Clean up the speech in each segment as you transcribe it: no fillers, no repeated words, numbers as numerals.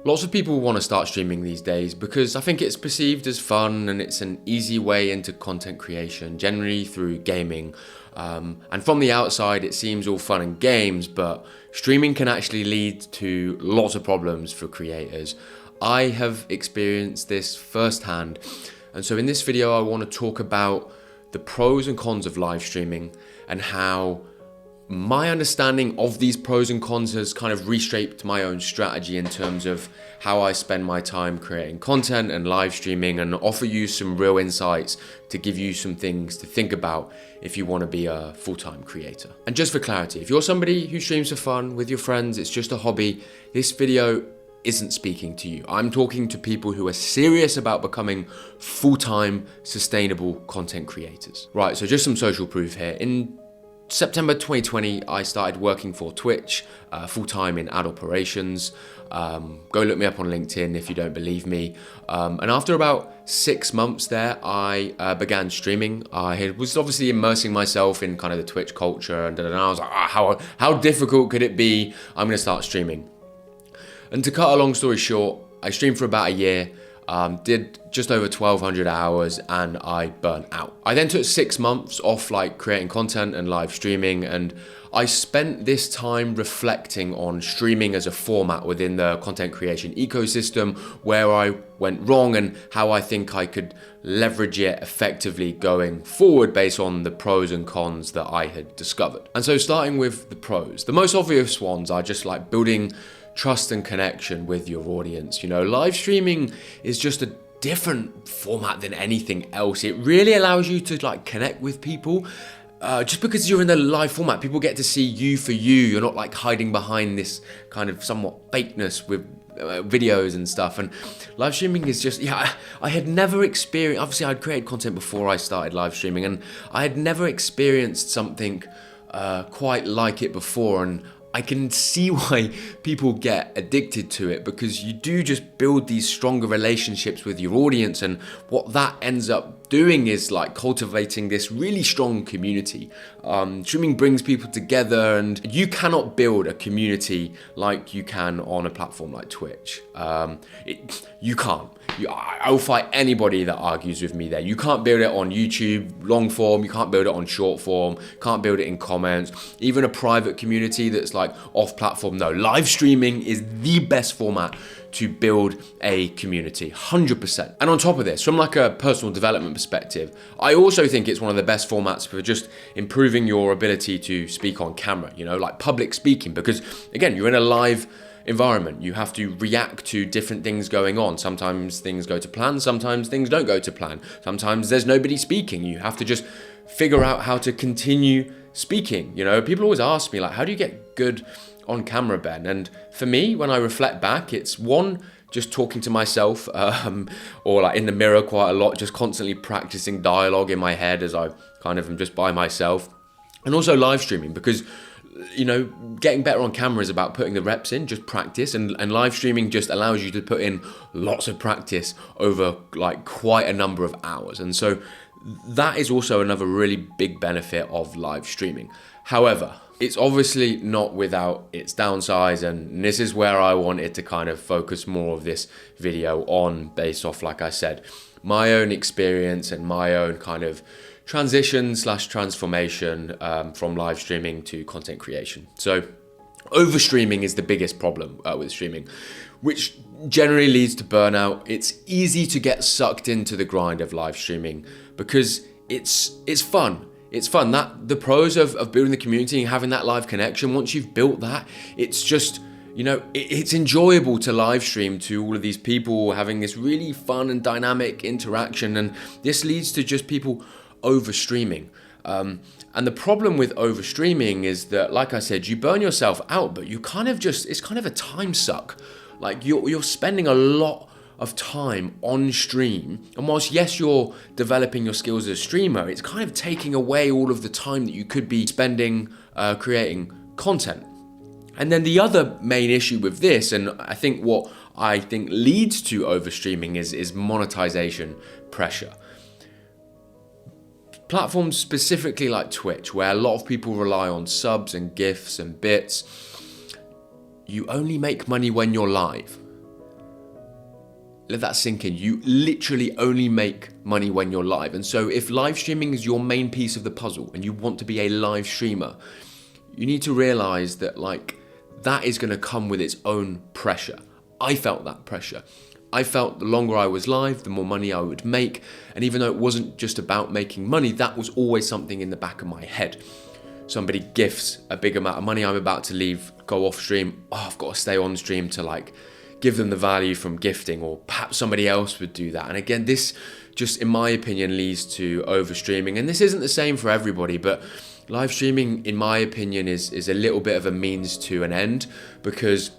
Lots of people want to start streaming these days because I think it's perceived as fun and it's an easy way into content creation, generally through gaming. And from the outside, it seems all fun and games, but streaming can actually lead to lots of problems for creators. I have experienced this firsthand. And so in this video, I want to talk about the pros and cons of live streaming and how my understanding of these pros and cons has kind of reshaped my own strategy in terms of how I spend my time creating content and live streaming, and offer you some real insights to give you some things to think about if you want to be a full-time creator. And just for clarity, if you're somebody who streams for fun with your friends, it's just a hobby, this video isn't speaking to you. I'm talking to people who are serious about becoming full-time sustainable content creators. Right, so just some social proof here. In September 2020, I started working for Twitch full-time in ad operations. Go look me up on LinkedIn if you don't believe me. And after about 6 months there, I began streaming. I was obviously immersing myself in kind of the Twitch culture, and I was like, how difficult could it be? I'm gonna start streaming. And to cut a long story short, I streamed for about a year. Did just over 1,200 hours and I burnt out. I then took 6 months off creating content and live streaming, and I spent this time reflecting on streaming as a format within the content creation ecosystem, where I went wrong and how I think I could leverage it effectively going forward based on the pros and cons that I had discovered. And so starting with the pros, the most obvious ones are just like building trust and connection with your audience. You know, live streaming is just a different format than anything else. It really allows you to connect with people. Just because you're in the live format, people get to see you for you. You're not hiding behind this kind of somewhat fakeness with videos and stuff. And live streaming is just, I had never experienced, obviously I'd created content before I started live streaming, and I had never experienced something quite like it before. And I can see why people get addicted to it, because you do just build these stronger relationships with your audience, and what that ends up doing is cultivating this really strong community. Streaming brings people together, and you cannot build a community like you can on a platform like Twitch. You can't. I'll fight anybody that argues with me there. You can't build it on YouTube long form, you can't build it on short form, can't build it in comments, even a private community that's off platform. No, live streaming is the best format to build a community, 100%. And on top of this, from a personal development perspective, I also think it's one of the best formats for just improving your ability to speak on camera, public speaking, because again, you're in a live environment. You have to react to different things going on. Sometimes things go to plan, sometimes things don't go to plan. Sometimes there's nobody speaking. You have to just figure out how to continue speaking. People always ask me how do you get good on camera, Ben? And for me, when I reflect back, it's one, just talking to myself, or in the mirror quite a lot, just constantly practicing dialogue in my head as I kind of am just by myself. And also live streaming, because getting better on camera is about putting the reps in, just practice, and live streaming just allows you to put in lots of practice over quite a number of hours. And so that is also another really big benefit of live streaming. However, it's obviously not without its downsides, and this is where I wanted to kind of focus more of this video on, based off, like I said, my own experience and my own kind of transition/transformation from live streaming to content creation. So overstreaming is the biggest problem with streaming, which generally leads to burnout. It's easy to get sucked into the grind of live streaming because it's fun. It's fun. That the pros of building the community and having that live connection, once you've built that, it's just, it's enjoyable to live stream to all of these people, having this really fun and dynamic interaction. And this leads to just people overstreaming. And the problem with overstreaming is that, like I said, you burn yourself out, but you kind of it's kind of a time suck. You're spending a lot of time on stream, and whilst yes, you're developing your skills as a streamer, it's kind of taking away all of the time that you could be spending creating content. And then the other main issue with this, and I think what I think leads to overstreaming, is monetization pressure. Platforms specifically like Twitch, where a lot of people rely on subs and gifts and bits, you only make money when you're live. let that sink in. You literally only make money when you're live. And so if live streaming is your main piece of the puzzle and you want to be a live streamer, you need to realize that like that is going to come with its own pressure. I felt that pressure. I felt the longer I was live, the more money I would make. And even though it wasn't just about making money, that was always something in the back of my head. Somebody gifts a big amount of money, I'm about to leave, go off stream. Oh, I've got to stay on stream to like give them the value from gifting, or perhaps somebody else would do that. And again, this just, in my opinion, leads to over streaming. And this isn't the same for everybody, but live streaming, in my opinion, is a little bit of a means to an end, because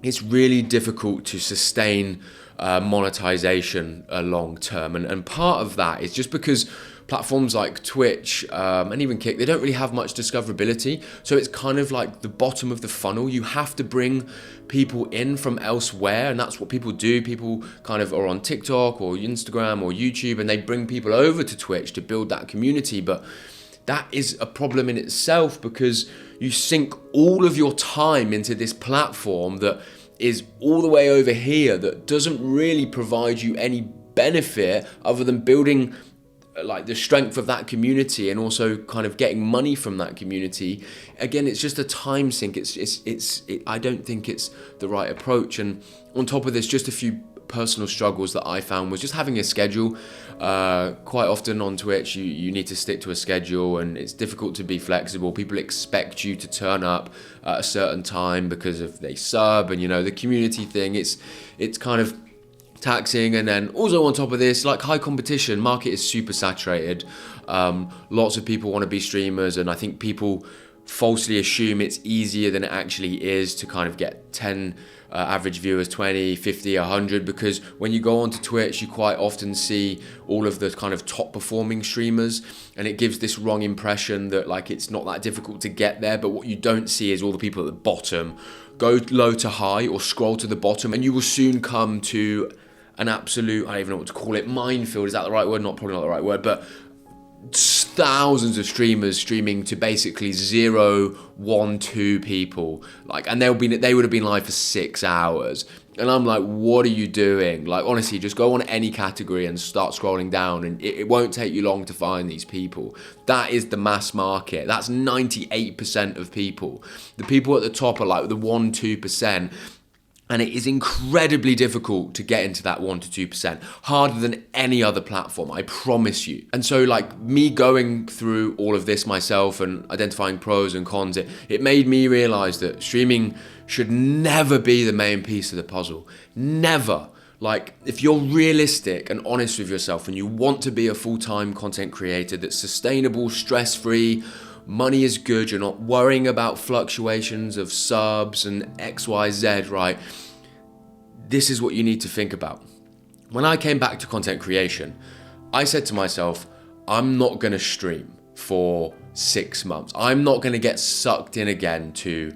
it's really difficult to sustain monetization long term. And part of that is just because platforms like Twitch and even Kick, they don't really have much discoverability. So it's kind of like the bottom of the funnel. You have to bring people in from elsewhere, and that's what people do. People kind of are on TikTok or Instagram or YouTube, and they bring people over to Twitch to build that community. But that is a problem in itself, because you sink all of your time into this platform that is all the way over here, that doesn't really provide you any benefit other than building like the strength of that community and also kind of getting money from that community. Again, it's just a time sink. I don't think it's the right approach. And on top of this, just a few personal struggles that I found was just having a schedule. Quite often on Twitch, you need to stick to a schedule, and it's difficult to be flexible. People expect you to turn up at a certain time because of they sub, and you know, the community thing, it's kind of taxing. And then also on top of this, like high competition, market is super saturated. Lots of people want to be streamers, and I think people falsely assume it's easier than it actually is to kind of get 10 average viewers, 20, 50, 100, because when you go onto Twitch, you quite often see all of the kind of top performing streamers, and it gives this wrong impression that like it's not that difficult to get there. But what you don't see is all the people at the bottom. Go low to high or scroll to the bottom, and you will soon come to an absolute, I don't even know what to call it, minefield. Is that the right word? Probably not the right word, but thousands of streamers streaming to basically 0, 1, 2 people, like, and they would have been live for 6 hours, and I'm like, what are you doing? Like, honestly, just go on any category and start scrolling down, and it won't take you long to find these people. That is the mass market. That's 98% of people. The people at the top are like the 1, 2%. And it is incredibly difficult to get into that 1 to 2%, harder than any other platform, I promise you. And so like me going through all of this myself and identifying pros and cons, it made me realize that streaming should never be the main piece of the puzzle. Never. Like, if you're realistic and honest with yourself and you want to be a full-time content creator that's sustainable, stress-free, money is good, you're not worrying about fluctuations of subs and XYZ, right? This is what you need to think about. When I came back to content creation, I said to myself, I'm not going to stream for 6 months. I'm not going to get sucked in again to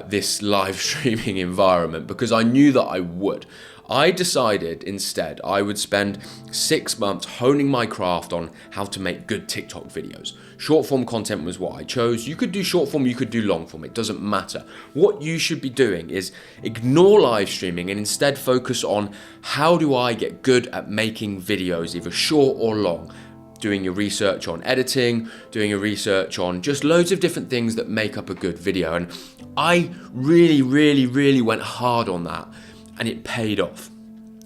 this live streaming environment, because I knew that I would. I decided instead I would spend 6 months honing my craft on how to make good TikTok videos. Short form content was what I chose. You could do short form, you could do long form, it doesn't matter. What you should be doing is ignore live streaming and instead focus on how do I get good at making videos, either short or long. Doing your research on editing, doing your research on just loads of different things that make up a good video. And I really went hard on that, and it paid off.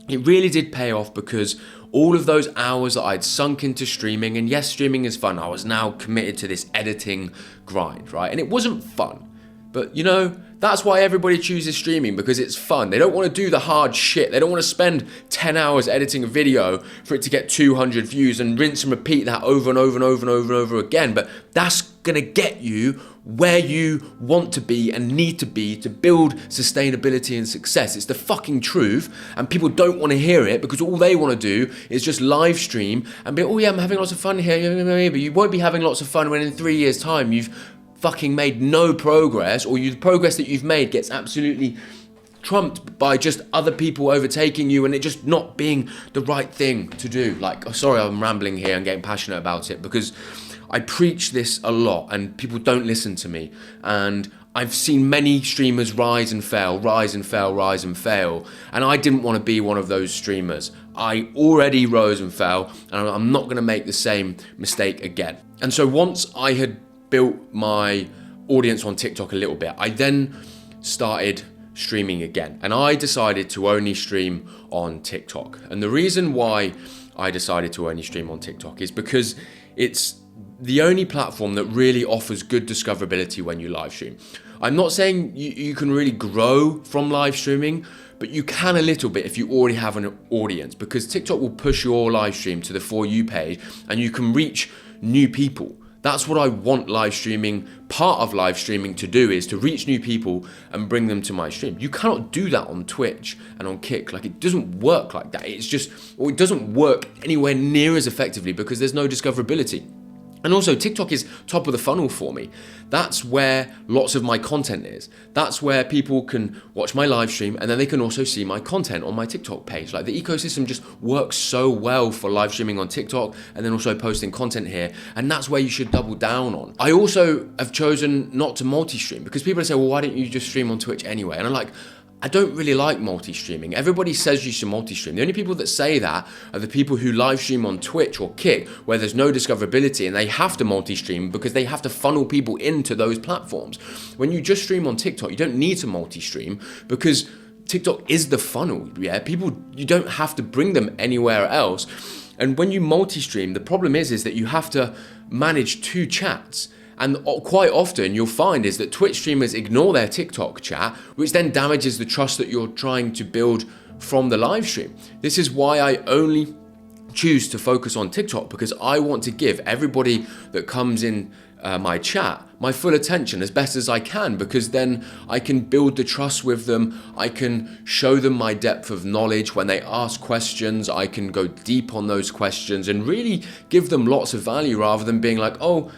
It really did pay off, because all of those hours that I'd sunk into streaming, and yes, streaming is fun, I was now committed to this editing grind, right? And it wasn't fun, but you know, that's why everybody chooses streaming, because it's fun. They don't want to do the hard shit. They don't want to spend 10 hours editing a video for it to get 200 views and rinse and repeat that over and over again. But that's going to get you where you want to be and need to be to build sustainability and success. It's the fucking truth, and people don't want to hear it, because all they want to do is just live stream and be, oh yeah, I'm having lots of fun here, but you won't be having lots of fun when in 3 years' time you've fucking made no progress, or the progress that you've made gets absolutely trumped by just other people overtaking you and it just not being the right thing to do. Like, sorry, I'm rambling here and getting passionate about it, because I preach this a lot and people don't listen to me, and I've seen many streamers rise and fail, rise and fail, rise and fail, and I didn't want to be one of those streamers. I already rose and fell, and I'm not going to make the same mistake again. And so once I had built my audience on TikTok a little bit, I then started streaming again, and I decided to only stream on TikTok. And the reason why I decided to only stream on TikTok is because it's the only platform that really offers good discoverability when you live stream. I'm not saying you can really grow from live streaming, but you can a little bit if you already have an audience, because TikTok will push your live stream to the For You page and you can reach new people. That's what I want live streaming, part of live streaming to do, is to reach new people and bring them to my stream. You cannot do that on Twitch and on Kick. Like, it doesn't work like that. It's just, or it doesn't work anywhere near as effectively because there's no discoverability. And also TikTok is top of the funnel for me. That's where lots of my content is. That's where people can watch my live stream and then they can also see my content on my TikTok page. Like, the ecosystem just works so well for live streaming on TikTok and then also posting content here. And that's where you should double down on. I also have chosen not to multi-stream because people say, well, why don't you just stream on Twitch anyway? And I'm like, I don't really like multi-streaming. Everybody says you should multi-stream. The only people that say that are the people who live stream on Twitch or Kick, where there's no discoverability and they have to multi-stream because they have to funnel people into those platforms. When you just stream on TikTok, you don't need to multi-stream because TikTok is the funnel. Yeah, people, you don't have to bring them anywhere else. And when you multi-stream, the problem is that you have to manage two chats. And quite often you'll find is that Twitch streamers ignore their TikTok chat, which then damages the trust that you're trying to build from the live stream. This is why I only choose to focus on TikTok, because I want to give everybody that comes in my chat my full attention as best as I can, because then I can build the trust with them. I can show them my depth of knowledge. When they ask questions, I can go deep on those questions and really give them lots of value, rather than being like, oh,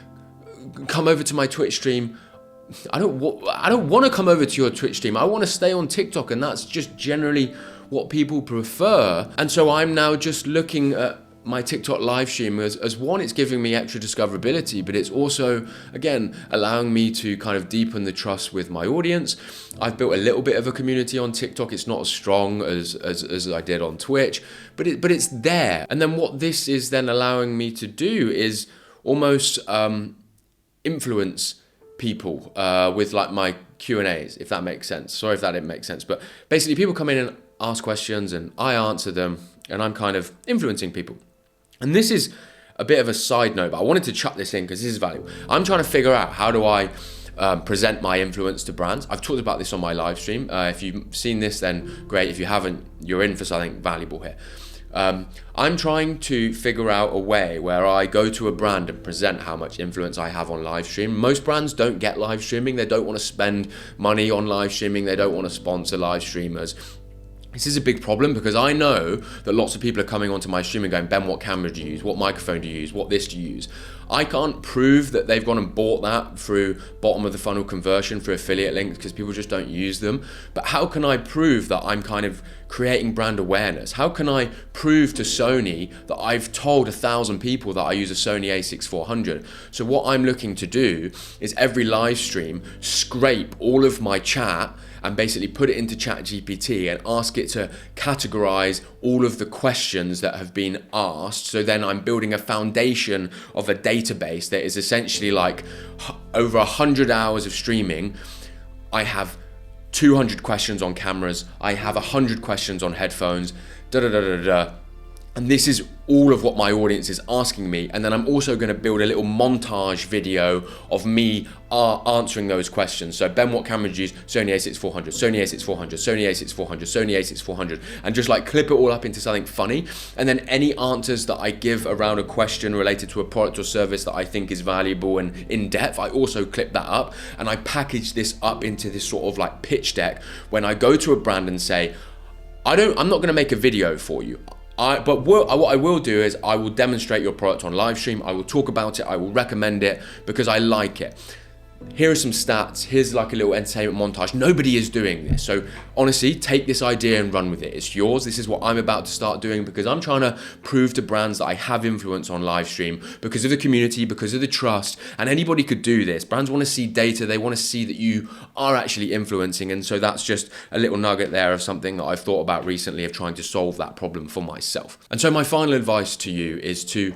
come over to my Twitch stream. I don't want to come over to your Twitch stream. I want to stay on TikTok, and that's just generally what people prefer. And so I'm now just looking at my TikTok live stream as one, it's giving me extra discoverability, but it's also, again, allowing me to kind of deepen the trust with my audience. I've built a little bit of a community on TikTok. It's not as strong as I did on Twitch, but it's there. And then what this is then allowing me to do is almost influence people with like my Q&As, if that makes sense. Sorry if that didn't make sense, but basically people come in and ask questions and I answer them, and I'm kind of influencing people. And this is a bit of a side note, but I wanted to chuck this in because this is valuable. I'm trying to figure out, how do I present my influence to brands? I've talked about this on my live stream. If you've seen this, then great. If you haven't, you're in for something valuable here. I'm trying to figure out a way where I go to a brand and present how much influence I have on live stream. Most brands don't get live streaming. They don't want to spend money on live streaming. They don't want to sponsor live streamers. This is a big problem because I know that lots of people are coming onto my stream and going, Ben, what camera do you use? What microphone do you use? What this do you use? I can't prove that they've gone and bought that through bottom of the funnel conversion through affiliate links, because people just don't use them. But how can I prove that I'm kind of creating brand awareness? How can I prove to Sony that I've told 1,000 people that I use a Sony a6400? So what I'm looking to do is every live stream scrape all of my chat and basically put it into ChatGPT and ask it to categorize all of the questions that have been asked. So then I'm building a foundation of a database that is essentially like over 100 hours of streaming. I have 200 questions on cameras. I have 100 questions on headphones, And this is all of what my audience is asking me. And then I'm also going to build a little montage video of me answering those questions. So, Ben, what camera do you use? Sony a6400, Sony a6400, Sony a6400, Sony a6400. And just like clip it all up into something funny. And then any answers that I give around a question related to a product or service that I think is valuable and in depth, I also clip that up. And I package this up into this sort of like pitch deck when I go to a brand and say, I'm not going to make a video for you. But what I will do is I will demonstrate your product on live stream. I will talk about it. I will recommend it because I like it. here are some stats, here's like a little entertainment montage. Nobody is doing this. So honestly, take this idea and run with it. It's yours. This is what I'm about to start doing because I'm trying to prove to brands that I have influence on live stream because of the community, because of the trust, and anybody could do this. Brands want to see data. They want to see that you are actually influencing. And so that's just a little nugget there of something that I've thought about recently of trying to solve that problem for myself. And so my final advice to you is to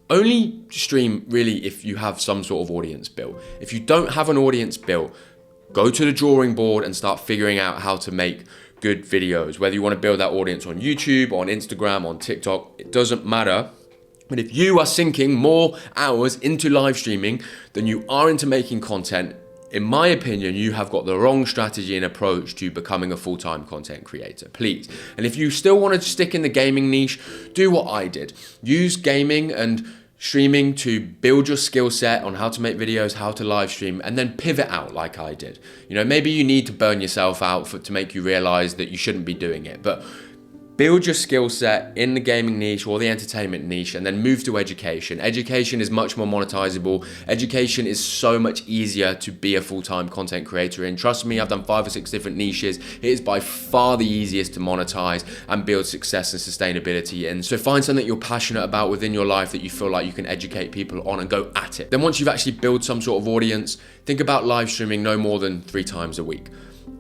only stream really if you have some sort of audience built. If you don't have an audience built, go to the drawing board and start figuring out how to make good videos. Whether you want to build that audience on YouTube, on Instagram, on TikTok, it doesn't matter. But if you are sinking more hours into live streaming than you are into making content, in my opinion, you have got the wrong strategy and approach to becoming a full-time content creator, please. And if you still want to stick in the gaming niche, do what I did. Use gaming and streaming to build your skill set on how to make videos, how to live stream, and then pivot out like I did. You know, maybe you need to burn yourself out to make you realize that you shouldn't be doing it, but build your skill set in the gaming niche or the entertainment niche and then move to education. Education is much more monetizable. Education is so much easier to be a full-time content creator in. Trust me, I've done 5 or 6 different niches. It is by far the easiest to monetize and build success and sustainability in. So find something you're passionate about within your life that you feel like you can educate people on and go at it. Then once you've actually built some sort of audience, think about live streaming no more than 3 times a week.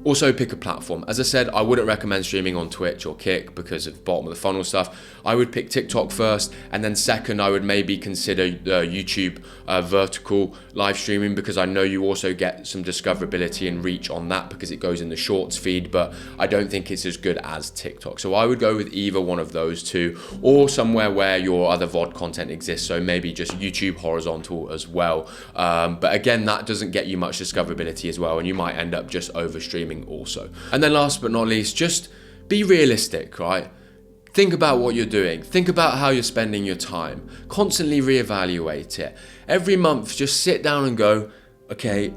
Also pick a platform. As I said, I wouldn't recommend streaming on Twitch or Kick because of bottom of the funnel stuff. I would pick TikTok first, and then second, I would maybe consider YouTube vertical live streaming because I know you also get some discoverability and reach on that because it goes in the shorts feed, but I don't think it's as good as TikTok. So I would go with either one of those two or somewhere where your other VOD content exists. So maybe just YouTube horizontal as well. But again, that doesn't get you much discoverability as well, and you might end up just over streaming also. And then last but not least, just be realistic, right? Think about what you're doing. Think about how you're spending your time. Constantly reevaluate it. Every month, just sit down and go, okay,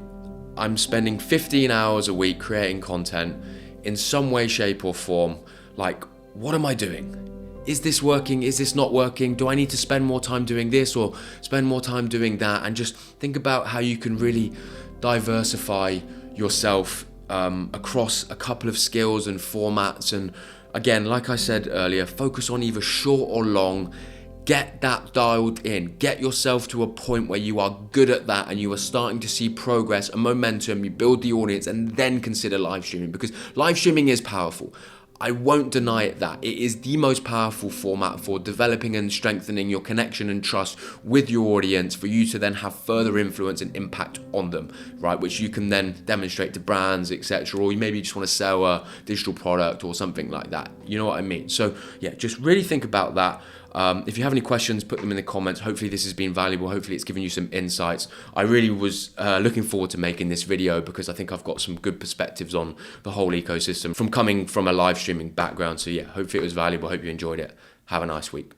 I'm spending 15 hours a week creating content in some way, shape or form. Like, what am I doing? Is this working? Is this not working? Do I need to spend more time doing this or spend more time doing that? And just think about how you can really diversify yourself across a couple of skills and formats. And again, like I said earlier, focus on either short or long. Get that dialed in. Get yourself to a point where you are good at that and you are starting to see progress and momentum. You build the audience and then consider live streaming, because live streaming is powerful. I won't deny it that. It is the most powerful format for developing and strengthening your connection and trust with your audience, for you to then have further influence and impact on them, right? Which you can then demonstrate to brands, etc. Or you maybe just want to sell a digital product or something like that. You know what I mean? So yeah, just really think about that. If you have any questions, put them in the comments. Hopefully this has been valuable. Hopefully it's given you some insights. I really was looking forward to making this video because I think I've got some good perspectives on the whole ecosystem from coming from a live streaming background. So yeah, hopefully it was valuable. Hope you enjoyed it. Have a nice week.